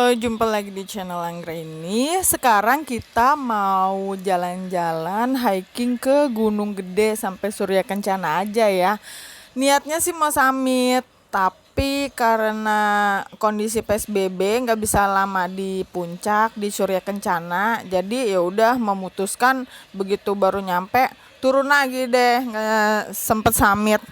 Halo, jumpa lagi di channel Anggraini. Sekarang kita mau jalan-jalan hiking ke Gunung Gede sampai Surya Kencana aja ya. Niatnya sih mau summit, tapi karena kondisi PSBB nggak bisa lama di puncak di Surya Kencana, jadi ya udah memutuskan begitu baru nyampe turun lagi deh, nggak sempet summit.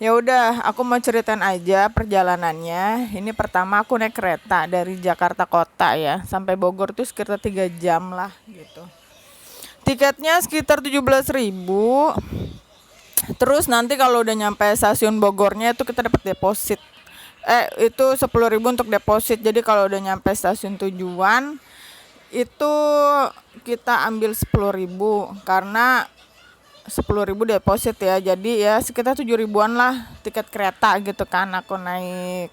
Ya udah, aku mau ceritain aja perjalanannya. Ini pertama aku naik kereta dari Jakarta Kota ya, sampai Bogor tuh sekitar 3 jam lah gitu. Tiketnya sekitar 17.000. Terus nanti kalau udah nyampe stasiun Bogornya itu kita dapat deposit. Itu 10.000 untuk deposit. Jadi kalau udah nyampe stasiun tujuan itu kita ambil 10.000 karena 10.000 deposit ya, jadi ya sekitar 7.000-an lah tiket kereta gitu kan. Aku naik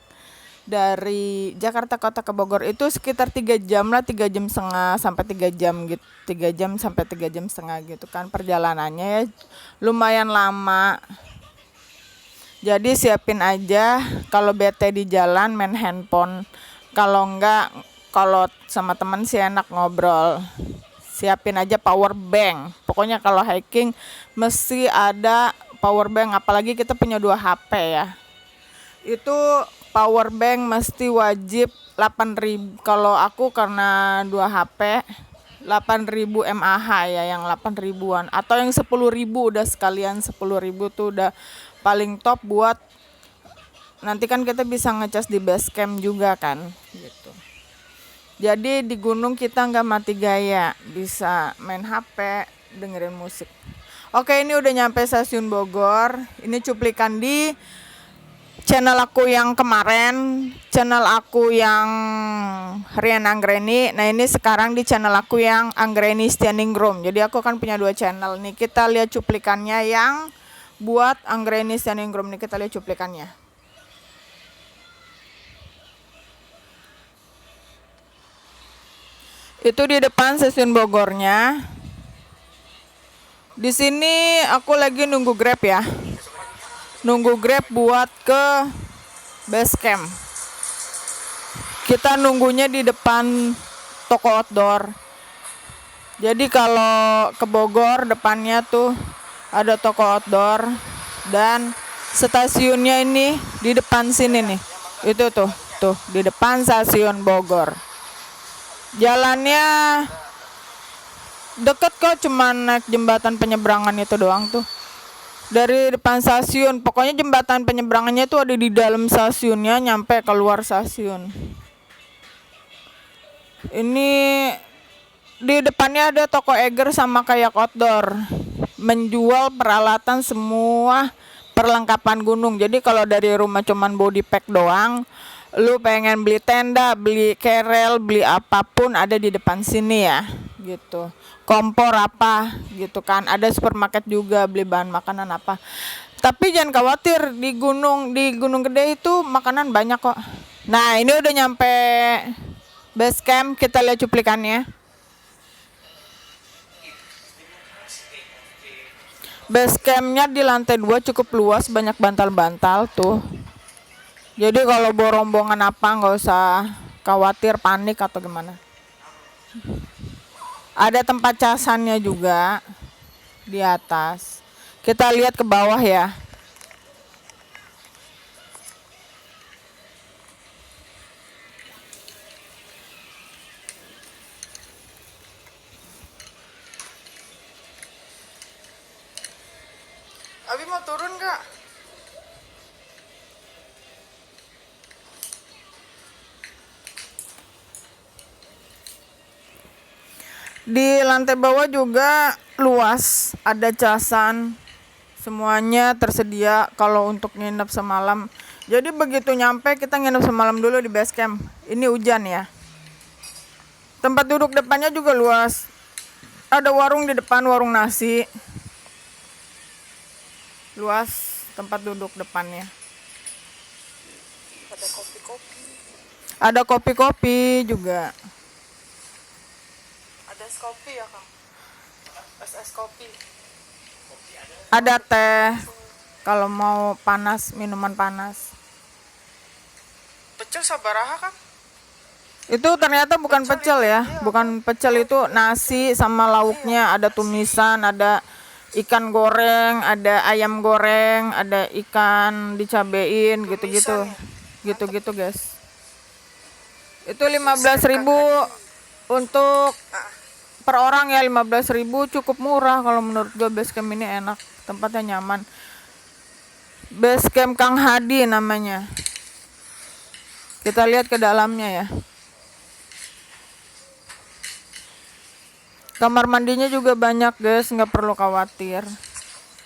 dari Jakarta Kota ke Bogor itu sekitar 3 jam lah, 3 jam setengah sampai 3 jam gitu, 3 jam sampai 3 jam setengah gitu kan perjalanannya ya, lumayan lama. Jadi siapin aja kalau bete di jalan main handphone, kalau enggak, kalau sama temen sih enak ngobrol. Siapin aja power bank. Pokoknya kalau hiking mesti ada power bank, apalagi kita punya 2 HP ya. Itu power bank mesti wajib 8.000. Kalau aku karena 2 HP 8.000 mAh ya, yang 8.000-an atau yang 10.000 udah sekalian. 10.000 tuh udah paling top buat nanti kan kita bisa ngecas di base camp juga kan gitu. Jadi di gunung kita nggak mati gaya, bisa main HP, dengerin musik. Oke, ini udah nyampe stasiun Bogor. Ini cuplikan di channel aku yang kemarin, channel aku yang Rian Anggraini. Nah ini sekarang di channel aku yang Anggraini Standing Room. Jadi aku kan punya 2 channel nih. Kita lihat cuplikannya yang buat Anggraini Standing Room nih. Kita lihat cuplikannya. Itu di depan stasiun Bogornya. Di sini aku lagi nunggu Grab ya. Nunggu Grab buat ke base camp. Kita nunggunya di depan toko outdoor. Jadi kalau ke Bogor depannya tuh ada toko outdoor dan stasiunnya ini di depan sini nih. Itu tuh di depan stasiun Bogor. Jalannya deket kok, cuman naik jembatan penyeberangan itu doang tuh. Dari depan stasiun, pokoknya jembatan penyeberangannya itu ada di dalam stasiunnya, nyampe keluar stasiun. Ini di depannya ada toko Eger sama kayak outdoor, menjual peralatan semua perlengkapan gunung. Jadi kalau dari rumah cuman body pack doang, lu pengen beli tenda, beli kerel, beli apapun ada di depan sini ya gitu. Kompor apa gitu kan, ada supermarket juga, beli bahan makanan apa. Tapi jangan khawatir, di Gunung Gede itu makanan banyak kok. Nah ini udah nyampe base camp, kita lihat cuplikannya. Base campnya di lantai 2 cukup luas, banyak bantal-bantal tuh. Jadi kalau bawa rombongan apa nggak usah khawatir panik atau gimana. Ada tempat casannya juga di atas. Kita lihat ke bawah ya. Abi mau turun nggak? Di lantai bawah juga luas, ada casan, semuanya tersedia kalau untuk nginep semalam. Jadi begitu nyampe kita nginep semalam dulu di base camp. Ini hujan ya. Tempat duduk depannya juga luas. Ada warung di depan, warung nasi. Luas tempat duduk depannya. Ada kopi-kopi. Ada kopi-kopi juga. Ada es kopi ya Kang? Es kopi. Ada teh. Kalau mau panas, minuman panas. Pecel sabaraha Kang? Itu ternyata bukan pecel ya, bukan pecel, itu nasi sama lauknya, ada tumisan, ada ikan goreng, ada ayam goreng, ada ikan dicabein gitu-gitu. Gitu-gitu, guys. Itu 15.000 untuk per orang ya, 15.000 cukup murah kalau menurut gue. Base camp ini enak, tempatnya nyaman. Base camp Kang Hadi namanya. Kita lihat ke dalamnya ya. Kamar mandinya juga banyak, guys, nggak perlu khawatir.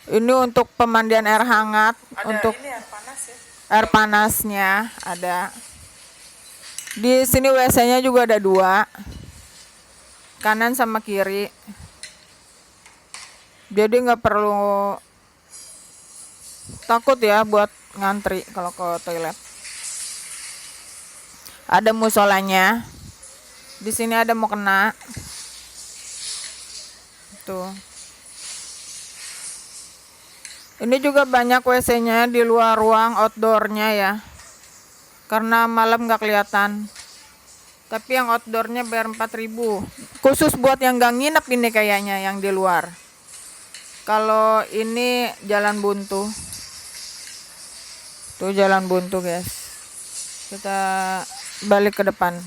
Ini untuk pemandian air hangat, ada untuk ini air panas ya. Air panasnya ada. Di sini WC-nya juga ada 2, kanan sama kiri. Jadi nggak perlu takut ya buat ngantri kalau ke toilet. Ada musolanya. Di sini ada mukena. Tuh. Ini juga banyak WC-nya di luar ruang outdoor-nya ya. Karena malam nggak kelihatan. Tapi yang outdoor-nya bayar 4.000. Khusus buat yang nggak nginep ini kayaknya yang di luar. Kalau ini jalan buntu. Tuh jalan buntu, guys. Kita balik ke depan.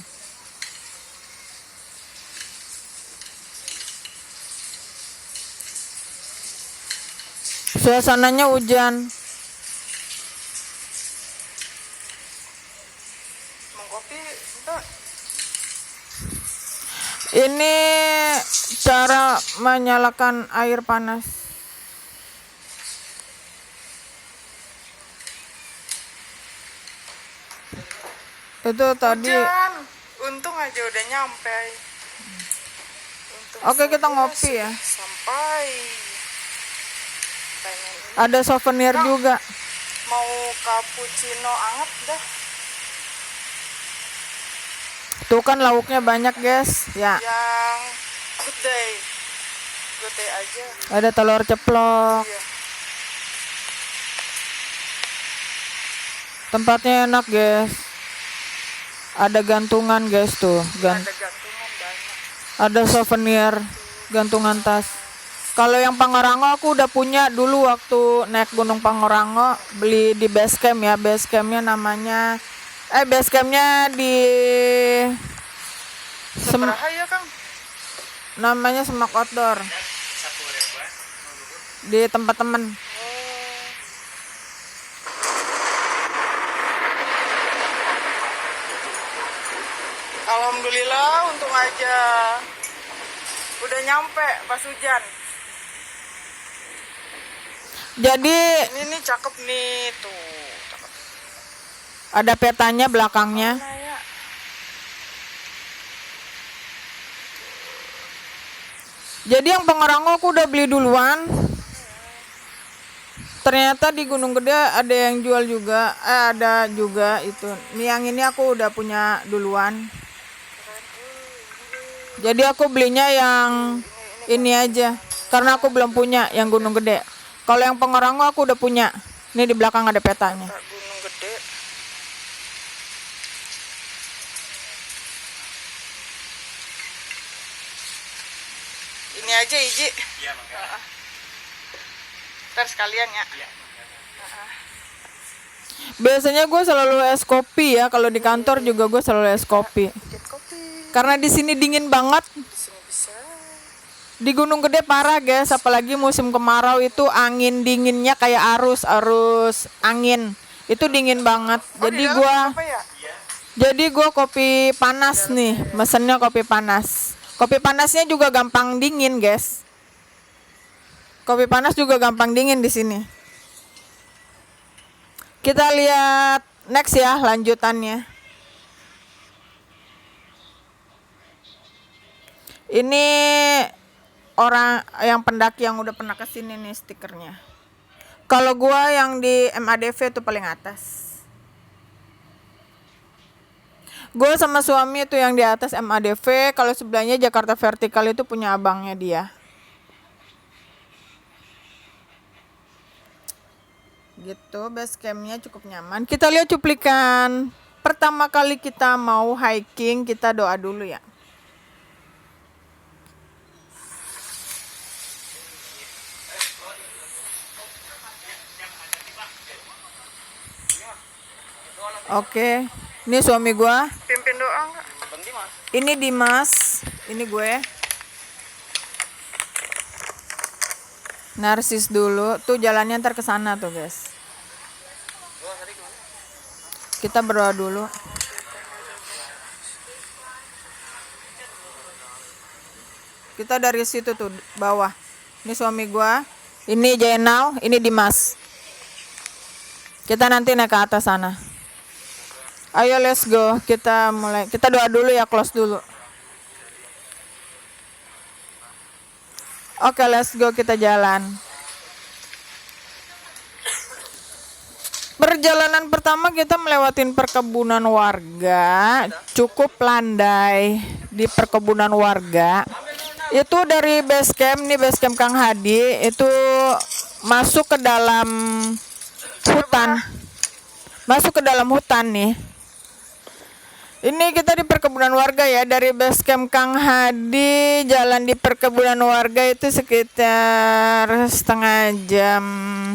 Suasananya hujan. Ini cara menyalakan air panas. Itu tadi. Hujan. Untung aja udah nyampe. Oke, kita ngopi ya. Sampai. Ada souvenir juga. Mau cappuccino anget dah. Tuh kan lauknya banyak, guys. Ya. Yang good day aja. Ada telur ceplok. Iya. Tempatnya enak, guys. Ada gantungan, guys, tuh. Ada gantungan banyak. Ada souvenir, gantungan tas. Kalau yang Pangrango aku udah punya dulu waktu naik Gunung Pangrango, beli di base camp ya. Base campnya namanya base campnya di ya, Kang? Namanya Semak Outdoor. Di tempat temen. Alhamdulillah, untung aja. Udah nyampe pas hujan. Jadi ini cakep nih tuh. Cakep. Ada petanya belakangnya. Ya. Jadi yang Pangrango aku udah beli duluan. Ternyata di Gunung Gede ada yang jual juga. Ada juga itu. Nih yang ini aku udah punya duluan. Jadi aku belinya yang ini aja. Karena aku belum punya yang Gunung Gede. Kalau yang Pangrango aku udah punya. Ini di belakang ada petanya. Gunung Gede. Ini aja, Iji. Iya, makanya. Ntar sekalian ya. Iya. Biasanya gue selalu es kopi ya. Kalau di kantor juga gue selalu es kopi. Karena di sini dingin banget. Di Gunung Gede parah, guys, apalagi musim kemarau itu angin dinginnya kayak arus angin. Itu dingin banget. Jadi gua kopi panas nih, mesennya kopi panas. Kopi panasnya juga gampang dingin, guys. Kopi panas juga gampang dingin di sini. Kita lihat next ya lanjutannya. Ini orang yang pendaki yang udah pernah kesini nih stikernya. Kalau gua yang di MADV itu paling atas. Gua sama suami itu yang di atas MADV. Kalau sebelahnya Jakarta Vertikal itu punya abangnya dia. Gitu, base campnya cukup nyaman. Kita lihat cuplikan pertama kali kita mau hiking, kita doa dulu ya. Oke, ini suami gua. Pimpin doa enggak? Ini Dimas, ini gue. Narsis dulu, tuh jalannya ntar ke sana tuh guys. Kita berdoa dulu. Kita dari situ tuh bawah. Ini suami gua, ini Jainal, ini Dimas. Kita nanti naik ke atas sana. Ayo let's go, kita mulai. Kita doa dulu ya, close dulu. Oke, let's go, kita jalan. Perjalanan pertama kita melewatin perkebunan warga, cukup landai di perkebunan warga. Itu dari base camp, nih base camp Kang Hadi, itu masuk ke dalam hutan. Masuk ke dalam hutan nih. Ini kita di perkebunan warga ya, dari base camp Kang Hadi jalan di perkebunan warga itu sekitar setengah jam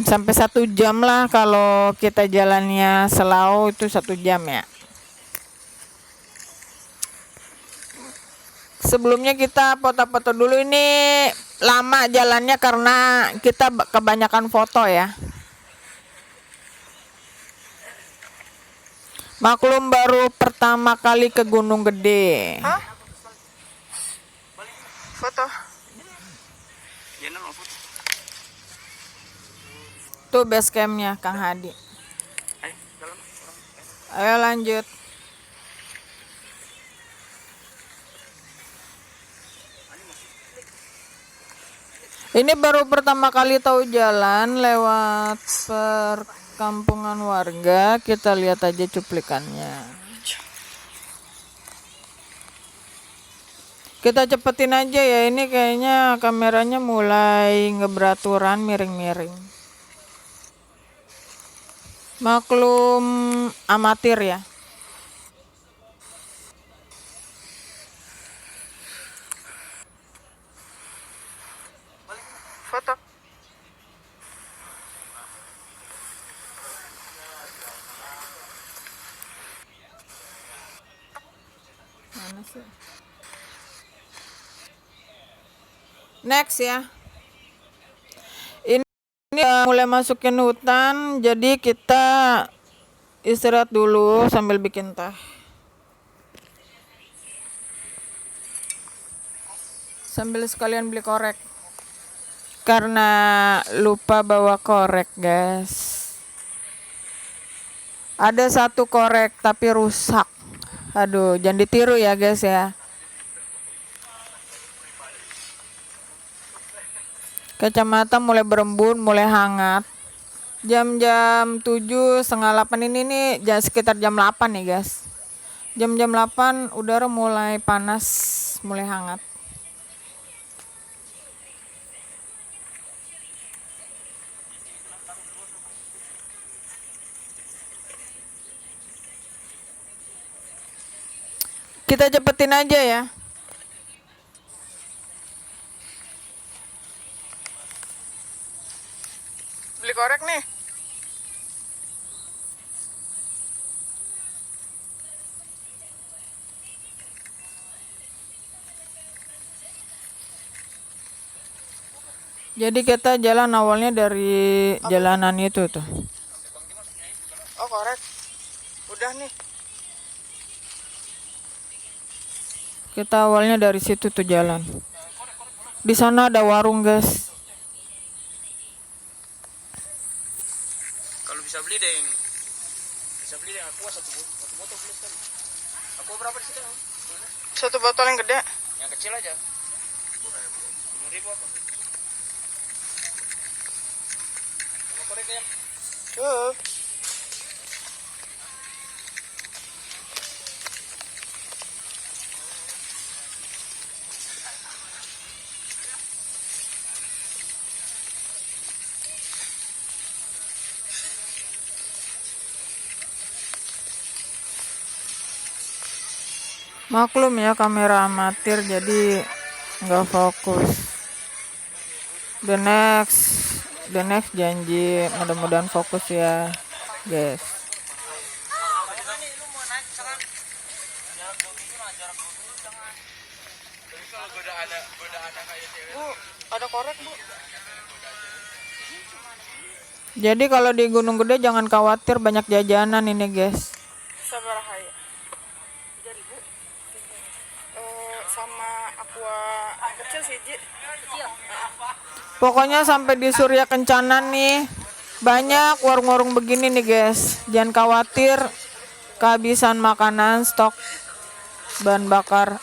sampai 1 jam lah, kalau kita jalannya slow itu 1 jam ya. Sebelumnya kita foto-foto dulu, ini lama jalannya karena kita kebanyakan foto ya. Maklum baru pertama kali ke Gunung Gede. Hah? Foto. Tuh base campnya Kang Hadi. Ayo lanjut. Ini baru pertama kali tahu jalan lewat perkampungan warga. Kita lihat aja cuplikannya. Kita cepetin aja ya, ini kayaknya kameranya mulai ngeberaturan, miring-miring. Maklum amatir ya. Foto. Mana sih? Next ya. Ini mulai masukin hutan, jadi kita istirahat dulu sambil bikin teh. Sambil sekalian beli korek. Karena lupa bawa korek, guys. Ada 1 korek tapi rusak. Aduh, jangan ditiru ya, guys ya. Kacamata mulai berembun, mulai hangat. Jam-jam 7, setengah 8 ini nih, sekitar jam 8 nih, guys. Jam-jam 8 udara mulai panas, mulai hangat. Kita cepetin aja ya. Beli korek nih. Jadi kita jalan awalnya dari jalanan itu tuh. Oh, korek. Udah nih. Kita awalnya dari situ tuh jalan. Di sana ada warung, guys. Kalau bisa beli deh, aku 1 botol beli sekali. Aku berapa di situ? 1 botol yang gede. Yang kecil aja. 10.000 apa? Sama korek ya? Maklum ya, kamera amatir jadi nggak fokus. The next janji mudah-mudahan fokus ya guys. Bu, ada korek bu. Jadi kalau di Gunung Gede jangan khawatir, banyak jajanan ini guys. Sabaraha ya. Jadi bu, sama aqua kecil sih Ji. Pokoknya sampai di Surya Kencana nih banyak warung-warung begini nih guys. Jangan khawatir kehabisan makanan, stok bahan bakar,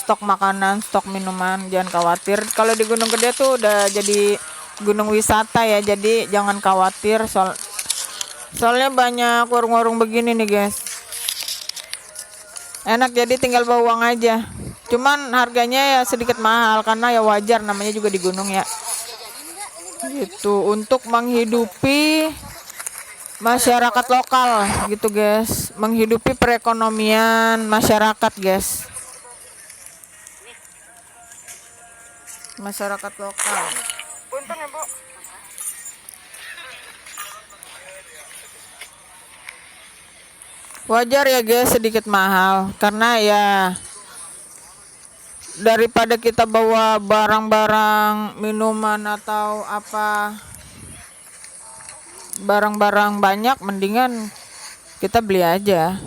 stok makanan, stok minuman, jangan khawatir. Kalau di Gunung Gede tuh udah jadi gunung wisata ya, jadi jangan khawatir soalnya banyak warung-warung begini nih guys. Enak, jadi tinggal bawa uang aja. Cuman harganya ya sedikit mahal karena ya wajar, namanya juga di gunung ya. Gitu, untuk menghidupi masyarakat lokal gitu guys, menghidupi perekonomian masyarakat guys, masyarakat lokal. Untung ya bu. Wajar ya guys sedikit mahal karena ya daripada kita bawa barang-barang minuman atau apa barang-barang banyak, mendingan kita beli aja.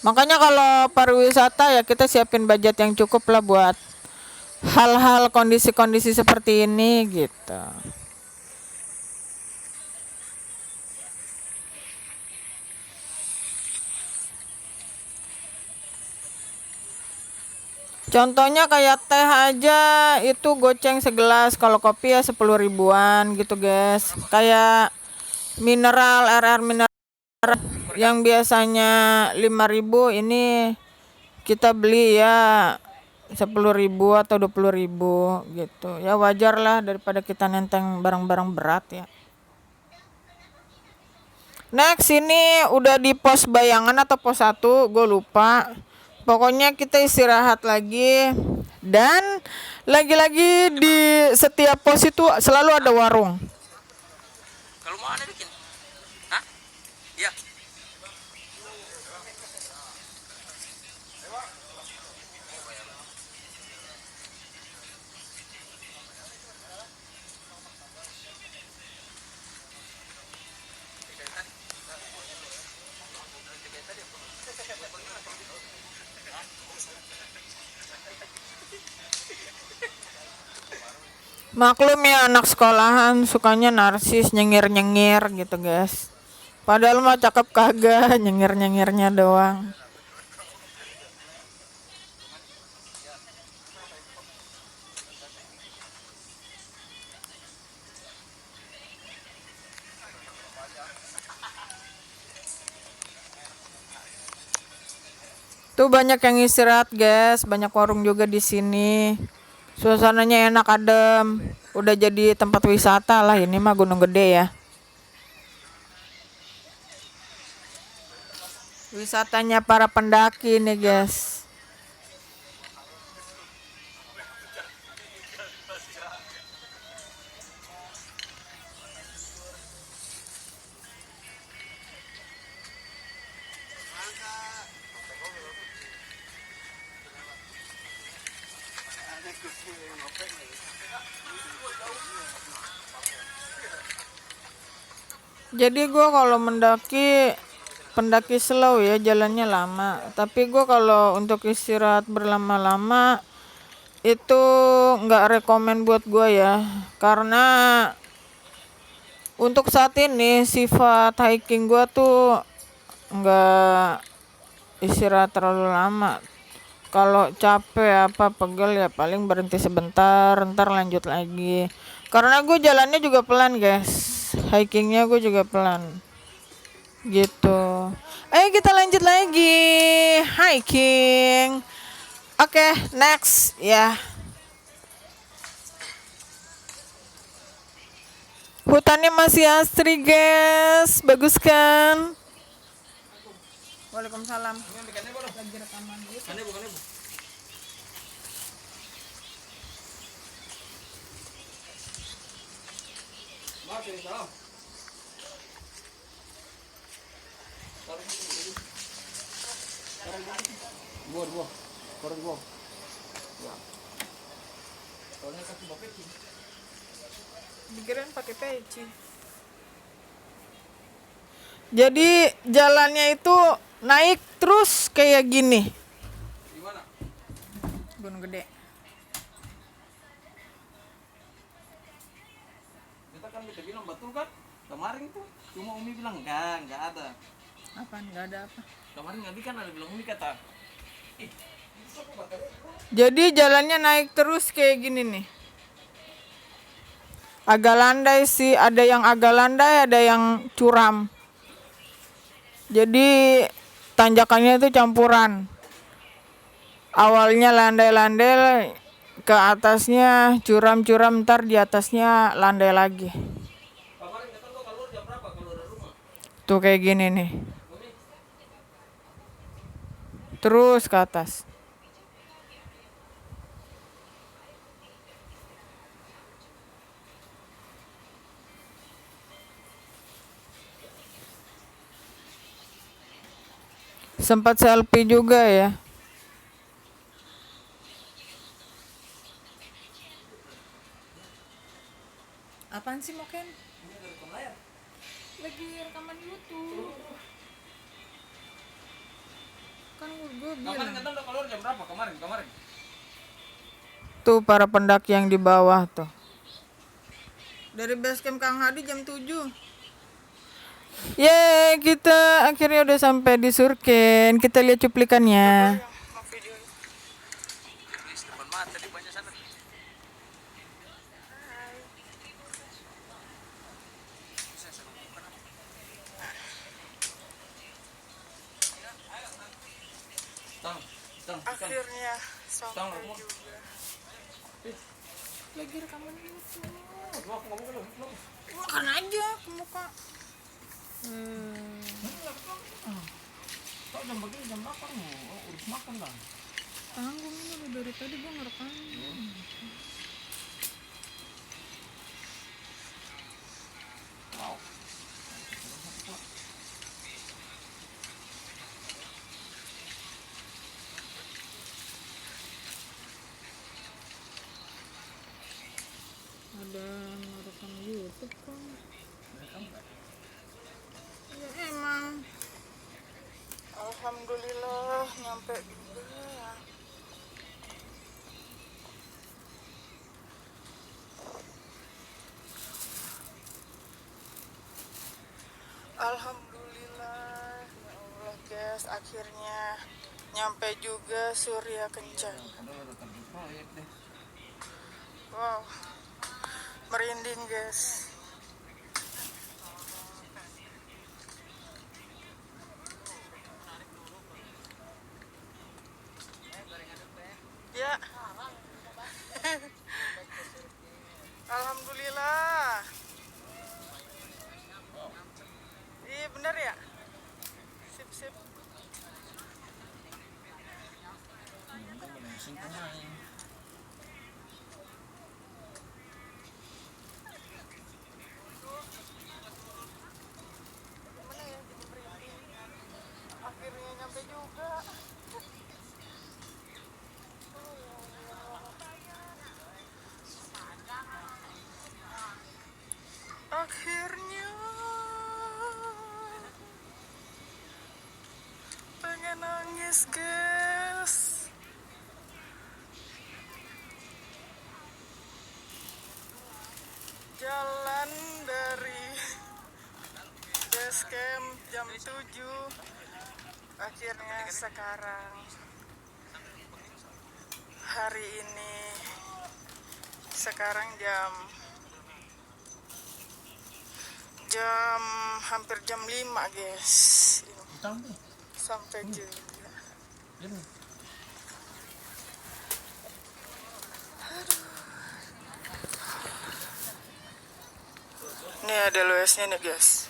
Makanya kalau pariwisata ya kita siapin budget yang cukup lah buat hal-hal kondisi-kondisi seperti ini gitu. Contohnya kayak teh aja itu goceng segelas, kalau kopi ya 10 ribuan gitu guys. Kayak mineral, RR mineral yang biasanya 5.000 ini kita beli ya 10.000 atau 20.000 gitu. Ya wajar lah daripada kita nenteng barang-barang berat ya. Next, ini udah di pos bayangan atau pos 1, gue lupa. Pokoknya kita istirahat lagi. Dan lagi-lagi di setiap pos itu selalu ada warung. Kalau mau ada bikin. Hah? Iya. Maklum ya, anak sekolahan sukanya narsis, nyengir-nyengir gitu guys. Padahal mah cakep kagak, nyengir-nyengirnya doang. Tuh banyak yang istirahat guys, banyak warung juga di sini. Suasananya enak, adem. Udah jadi tempat wisata lah ini mah, Gunung Gede ya. Wisatanya para pendaki nih guys. Jadi gue kalau pendaki slow ya, jalannya lama. Tapi gue kalau untuk istirahat berlama-lama itu nggak rekomen buat gue ya. Karena untuk saat ini sifat hiking gue tuh nggak istirahat terlalu lama. Kalau capek apa pegel ya paling berhenti sebentar, ntar lanjut lagi. Karena gue jalannya juga pelan guys, hikingnya gue juga pelan gitu. Ayo kita lanjut lagi hiking. Oke, next ya. Hutannya masih asri guys, bagus kan? Waalaikumsalam. Lagi rekaman. Kan ibu, kan ibu. Maaf, ini salam. Buah. Korang buah. Ya. Soalnya kaki bapak ini. Dikirain pakai peci. Jadi jalannya itu naik terus kayak gini. Gimana? Gunung Gede. Kita kan kita bilang betul kan? Kemarin tuh cuma Umi bilang enggak ada. Apaan? Nggak ada apa? Kemarin Nabi kan ada bilang Umi kata, Jadi jalannya naik terus kayak gini nih. Agak landai sih, ada yang agak landai, ada yang curam. Jadi tanjakannya itu campuran. Awalnya landai-landai, ke atasnya curam-curam, ntar di atasnya landai lagi. kemarin kata lo keluar jam berapa keluar dari rumah? Tuh kayak gini nih. Terus ke atas. Sempat selfie juga ya. Apaan sih Moken? Lagi rekaman YouTube. Kan gue Kemarin bilang. kata lo keluar jam berapa kemarin? Tuh para pendaki yang di bawah tuh. Dari base camp Kang Hadi jam 7. Yeay, kita akhirnya udah sampai di Surken. Kita lihat cuplikannya. Mau video. Please, depan mata tadi banyak sana. Tang. Akhirnya sampai Tang. juga. Lagi rekaman YouTube. Lo aku ngomong lo. Makan aja ke muka. Kau jam begini jam makan mau urus makan lah. Tanggung ini udah dari tadi gue ngerekam. Wow. Ada ngerekam YouTube kan. Ya emang. Alhamdulillah nyampe juga. Alhamdulillah ya Allah guys, akhirnya nyampe juga Surya Kencana. Proyek deh. Wow, merinding guys. Ya. Alhamdulillah. Iya bener ya. Sip. Mana ya jadi merinding. Akhirnya nyampe juga. Akhirnya pengen nangis guys. Jalan dari base camp jam 7, akhirnya sekarang hari ini sekarang jam hampir jam 5 guys. Sampai juga. Nih ada luasnya nih guys.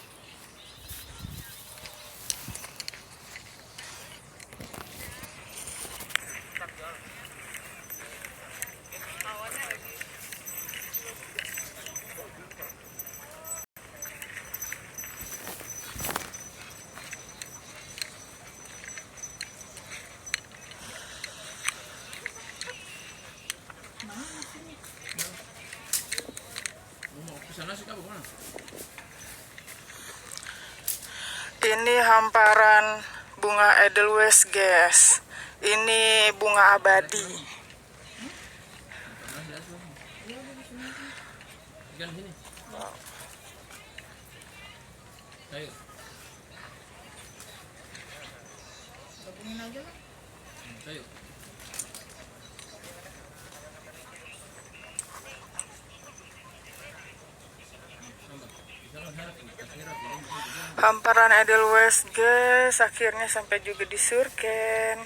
Ini hamparan bunga Edelweiss, guys. Ini bunga abadi. Ayo. Gabungin aja lah. Ayo. Hamparan Edelweiss, guys. Akhirnya sampai juga di Surken.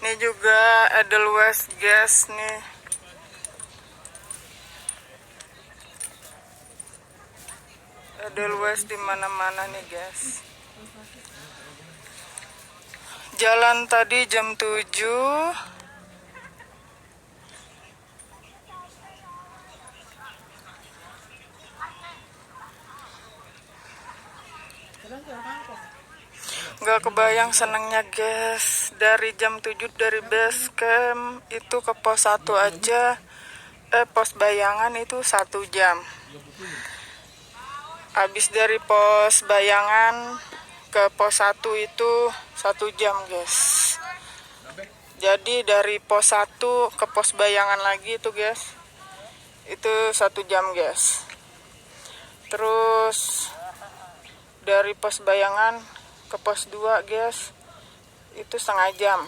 Ini juga Edelweiss, guys, nih. Edelweiss di mana-mana nih, guys. Jalan tadi jam 7. Gak kebayang senengnya, guys. Dari jam 7 dari base camp itu ke pos 1 aja. Pos bayangan itu 1 jam. Habis dari pos bayangan ke pos 1 itu 1 jam, guys. Jadi dari pos 1 ke pos bayangan lagi itu, guys, itu 1 jam, guys. Terus dari pos bayangan ke pos 2, guys, itu setengah jam.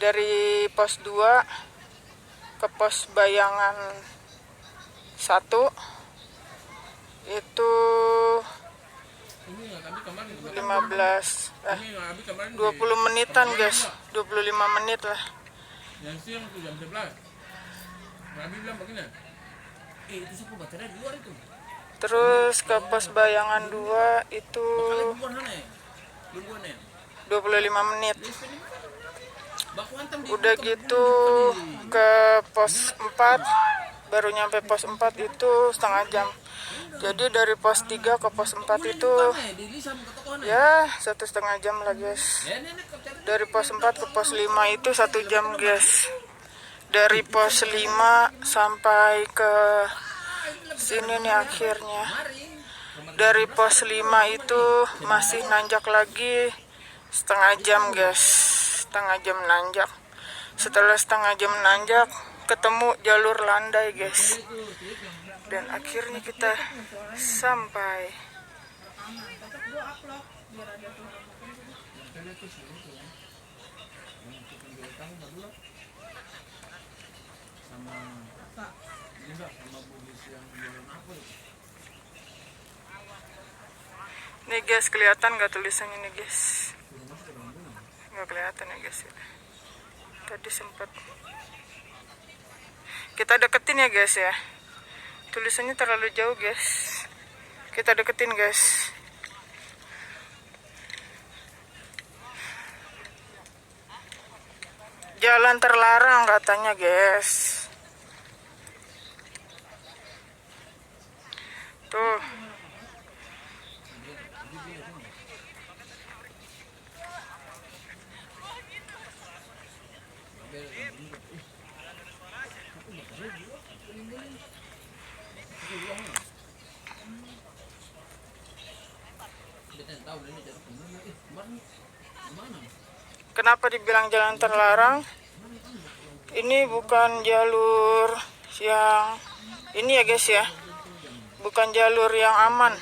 Dari pos 2 ke pos bayangan 1 itu 20 menitan, guys. 25 menit lah. Yang siang tuh jam 11. Nabi bilang begini. Itu suku baterai di luar itu. Terus ke pos bayangan 2 itu 25 menit. Udah gitu ke pos 4, baru nyampe pos 4 itu setengah jam. Jadi dari pos 3 ke pos 4 itu ya 1,5 jam lah, guys. Dari pos 4 ke pos 5 itu 1 jam, guys. Dari pos 5 sampai ke sini nih akhirnya. Dari pos 5 itu masih nanjak lagi setengah jam, guys. Setengah jam nanjak. Setelah setengah jam nanjak ketemu jalur landai, guys. Dan akhirnya kita sampai. Nih, guys, kelihatan gak tulisannya nih, guys? Gak kelihatan ya, guys. Tadi sempat kita deketin ya, guys ya. Tulisannya terlalu jauh, guys. Kita deketin, guys. Jalan terlarang katanya, guys. Tuh. Kenapa dibilang jalan terlarang? Ini bukan jalur yang ini ya, guys ya. Bukan jalur yang aman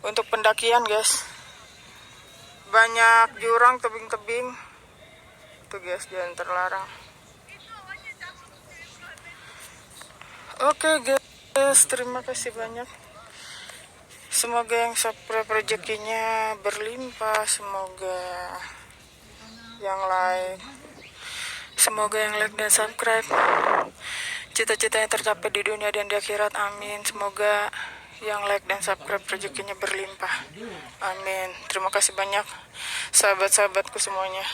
untuk pendakian, guys. Banyak jurang, tebing-tebing. Tuh, guys, jalan terlarang. Oke, guys, terima kasih banyak. Semoga yang subscribe rezekinya berlimpah, semoga yang like dan subscribe cita-citanya tercapai di dunia dan di akhirat, amin. Semoga yang like dan subscribe rezekinya berlimpah, amin. Terima kasih banyak sahabat-sahabatku semuanya.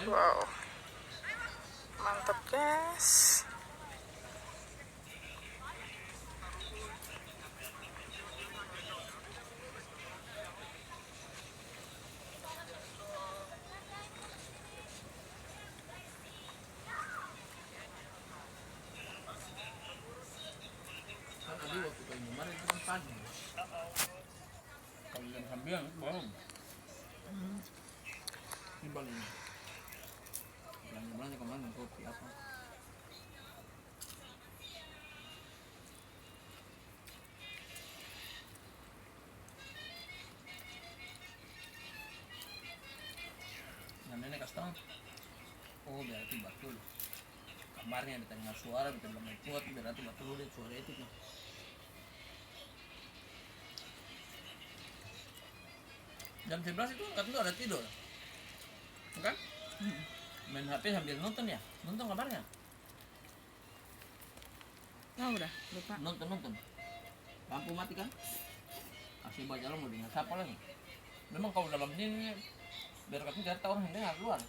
Wow, mantap, guys. kemarin itu kan pagi. Kalau jam 9 itu baru. Ini balik. Belanja kemana? Kopi apa? Nah, nenek kasih tahu. Oh, berarti betul. Kamarnya ditanya suara, kita bilang kuat, berarti betul udah suara itu tuh. Jam 11 itu kan tuh ada tidur. Kan? Main HP sambil nonton ya? Nonton kabarnya? Oh udah lupa. Nonton. Lampu mati kan? Asli baca lo mau dengar siapa lagi? Memang kalau dalam sini biar katanya kata orang yang dengar keluar.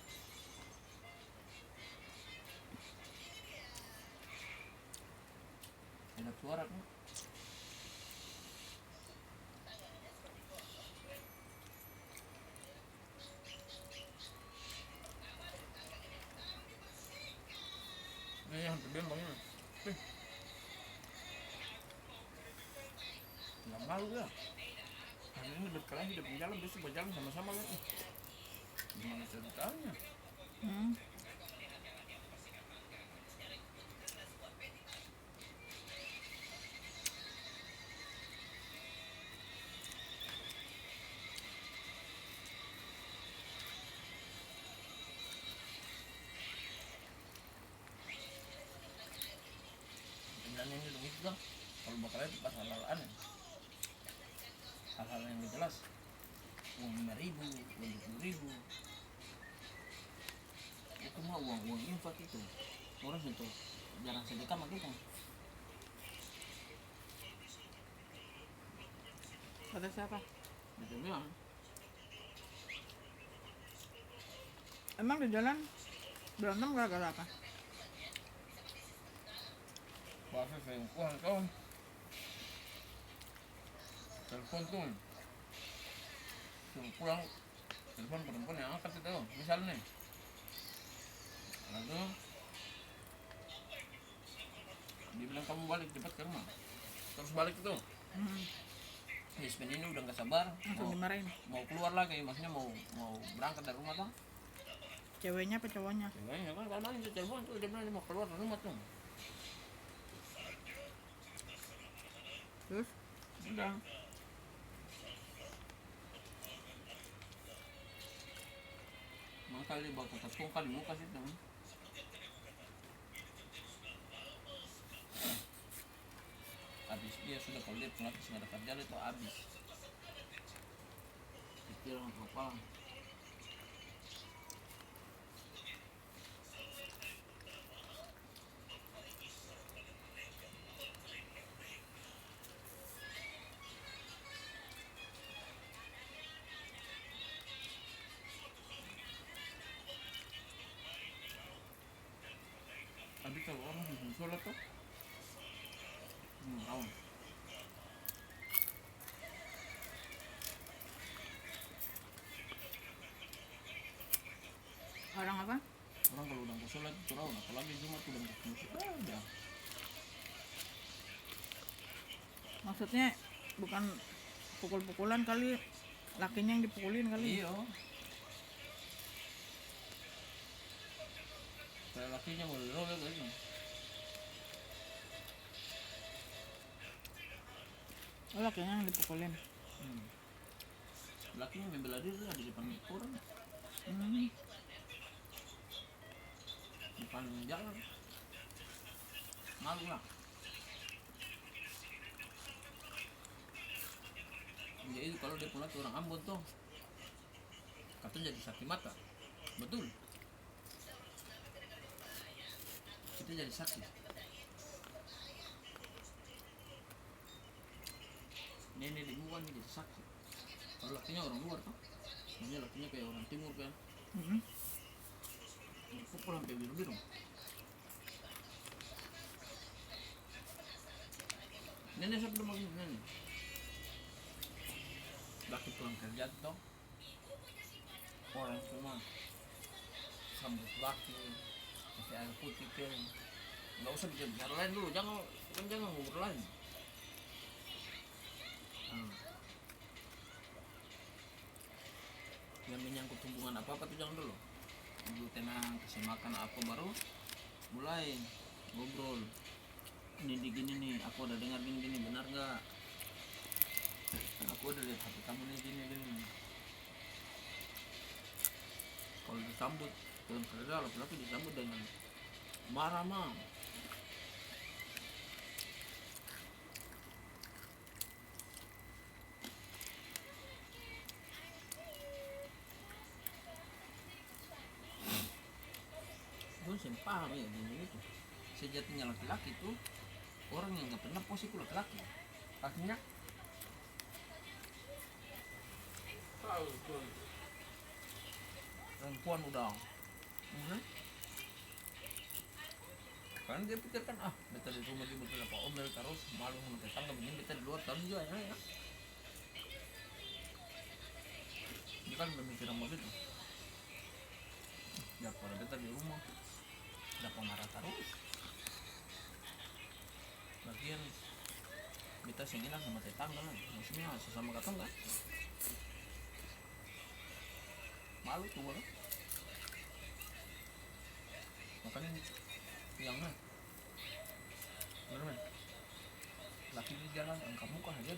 Enak suara tuh. Ini yang terbiang bangun. Nggak malu ya. Hari ini berkelahi hidup jalan, besok berjalan sama-sama lagi. Gimana ceritanya? Dan ini dong itu dong. Kalau berkelahi itu pas hal-hal aneh. Hal-hal yang gak jelas. Uang 5.000, uang 10.000. Itu mah uang infak itu. Orang itu jarang sedekah sama kita. Kata siapa? Dia bilang, Emang di jalan berantem gara-gara apa? puasa selingkuhan kau. Telepon tuh. Suruh pulang. Telepon perempuan yang angkat itu. Misalnya. Lalu dia bilang kamu balik cepat ke rumah. Terus balik itu. Yasmin ini udah nggak sabar. Langsung dimarahin. Mau keluar lagi, maksudnya mau berangkat dari rumah tuh. Ceweknya apa cowoknya? Ceweknya kan kalau main di telepon tuh dia bilang dia mau keluar dari rumah tuh. Terus? Udah. Maka dia bawa kertas tongkat di muka situ. Habis dia sudah kalau dia pengatis nggak ada kerjaan itu habis. Pikir orang kepala. Tapi kalau orang yang sholat tuh, tahu. Orang apa? Orang kalau udah mau sholat itu tahu, apalagi Jumat udah mau musik aja. Maksudnya bukan pukul-pukulan kali, lakinya yang dipukulin kali. Iya. Kayak lakinya mau dirobek gitu. Oh, lakinya yang dipukulin. Lakinya membela diri lah di depan orang. Depan jalan. Malu lah. Jadi kalau dia pulang ke orang Ambon tuh, katanya jadi saksi mata. Betul. Kita jadi saksi. Nenek di bukan jadi saksi. Kalau lakinya orang luar tuh, maksudnya lakinya kayak orang timur kan. Pukul sampai biru-biru. Nenek siapa nama nenek? Laki pulang kerja tuh, orang semua sambut laki, kasih air putih kan. Nggak usah bicara lain dulu, jangan ngobrol lain. yang menyangkut hubungan apa apa tuh jangan dulu. Dulu tenang, kasih makan apa baru mulai ngobrol. Ini di gini nih, aku udah dengar gini gini, benar nggak? Aku udah lihat HP kamu nih gini gini. Kalau disambut dalam kerja laki-laki disambut dengan marah mah. Gue sih paham ya gini itu. Sejatinya laki-laki itu orang yang nggak pernah puas itu laki-laki. Artinya tahu tuh perempuan udah kan dia pikirkan beta di rumah dia betul apa omel terus malu sama tetangga begini beta di luar tahu juga ya dia kan pemikiran begitu ya kalau beta di rumah dapat marah terus lagian beta sengilah sama tetangga lah maksudnya sesama tetangga malu tuh bro. Makanya yang bener men laki di jalan angkat muka aja